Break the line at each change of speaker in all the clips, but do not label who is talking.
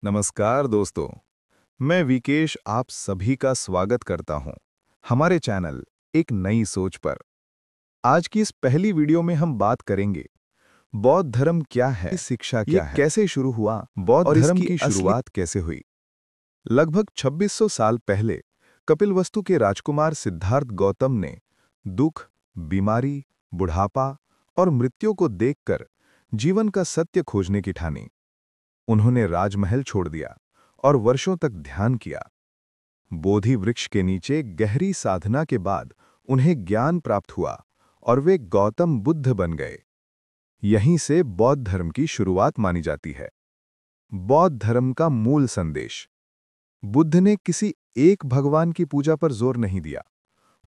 नमस्कार दोस्तों, मैं विकेश आप सभी का स्वागत करता हूं हमारे चैनल एक नई सोच पर। आज की इस पहली वीडियो में हम बात करेंगे बौद्ध धर्म क्या है, शिक्षा क्या है, कैसे शुरू हुआ बौद्ध
और
धर्म
इसकी
की शुरुआत कैसे हुई। लगभग 2600 साल पहले कपिलवस्तु के राजकुमार सिद्धार्थ गौतम ने दुख, बीमारी, बुढ़ापा और मृत्यु को देखकर जीवन का सत्य खोजने की ठानी। उन्होंने राजमहल छोड़ दिया और वर्षों तक ध्यान किया। बोधि वृक्ष के नीचे गहरी साधना के बाद उन्हें ज्ञान प्राप्त हुआ और वे गौतम बुद्ध बन गए। यहीं से बौद्ध धर्म की शुरुआत मानी जाती है। बौद्ध धर्म का मूल संदेश। बुद्ध ने किसी एक भगवान की पूजा पर जोर नहीं दिया।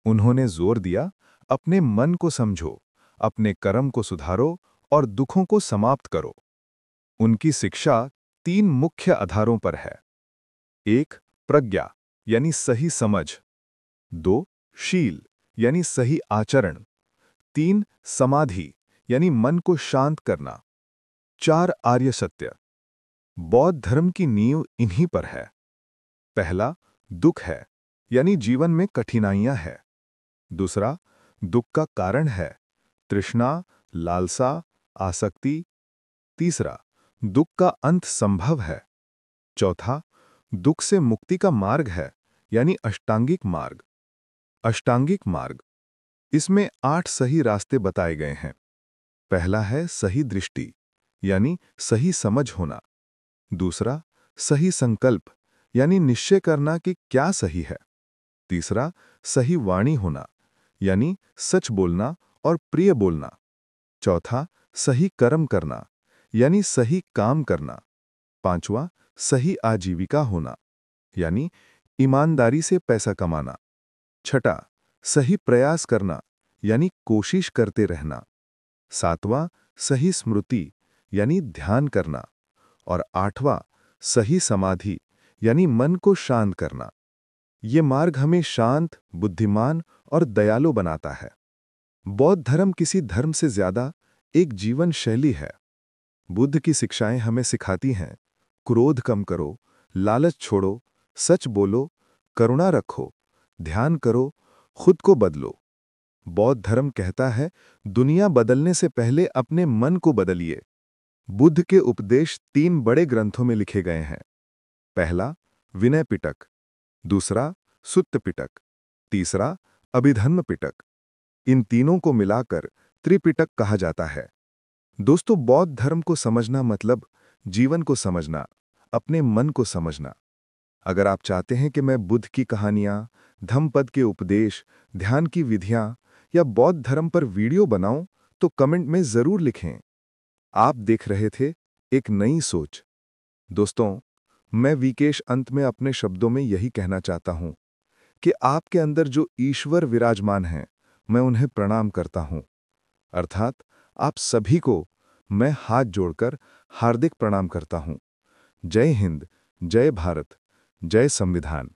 उन्होंने जोर दिया, अपने मन को समझो, अपने कर्म को सुधारो और दुखों को समाप्त करो। उनकी शिक्षा 3 मुख्य आधारों पर है। 1. प्रज्ञा यानी सही समझ। 2. शील यानी सही आचरण। 3. समाधि यानी मन को शांत करना। 4. आर्य सत्य। बौद्ध धर्म की नींव इन्हीं पर है। पहला, दुख है यानी जीवन में कठिनाइयां हैं। दूसरा, दुख का कारण है तृष्णा, लालसा, आसक्ति। तीसरा, दुख का अंत संभव है। चौथा, दुख से मुक्ति का मार्ग है यानी अष्टांगिक मार्ग। अष्टांगिक मार्ग, इसमें 8 सही रास्ते बताए गए हैं। पहला है सही दृष्टि यानी सही समझ होना। दूसरा, सही संकल्प यानी निश्चय करना कि क्या सही है। तीसरा, सही वाणी होना यानी सच बोलना और प्रिय बोलना। चौथा, सही कर्म करना यानी सही काम करना। पांचवा, सही आजीविका होना यानी ईमानदारी से पैसा कमाना। छठा, सही प्रयास करना यानी कोशिश करते रहना। सातवां, सही स्मृति यानी ध्यान करना। और आठवां, सही समाधि यानी मन को शांत करना। ये मार्ग हमें शांत, बुद्धिमान और दयालु बनाता है। बौद्ध धर्म किसी धर्म से ज्यादा एक जीवन शैली है। बुद्ध की शिक्षाएं हमें सिखाती हैं, क्रोध कम करो, लालच छोड़ो, सच बोलो, करुणा रखो, ध्यान करो, खुद को बदलो। बौद्ध धर्म कहता है, दुनिया बदलने से पहले अपने मन को बदलिए। बुद्ध के उपदेश 3 बड़े ग्रंथों में लिखे गए हैं। पहला, विनय पिटक। दूसरा, सुत्त पिटक। तीसरा, अभिधर्म पिटक। इन तीनों को मिलाकर त्रिपिटक कहा जाता है। दोस्तों, बौद्ध धर्म को समझना मतलब जीवन को समझना, अपने मन को समझना। अगर आप चाहते हैं कि मैं बुद्ध की कहानियां, धम्मपद के उपदेश, ध्यान की विधियां या बौद्ध धर्म पर वीडियो बनाऊं, तो कमेंट में जरूर लिखें। आप देख रहे थे एक नई सोच। दोस्तों, मैं विकेश अंत में अपने शब्दों में यही कहना चाहता हूं कि आपके अंदर जो ईश्वर विराजमान हैं, मैं उन्हें प्रणाम करता हूं। अर्थात आप सभी को मैं हाथ जोड़कर हार्दिक प्रणाम करता हूं। जय हिंद, जय भारत, जय संविधान।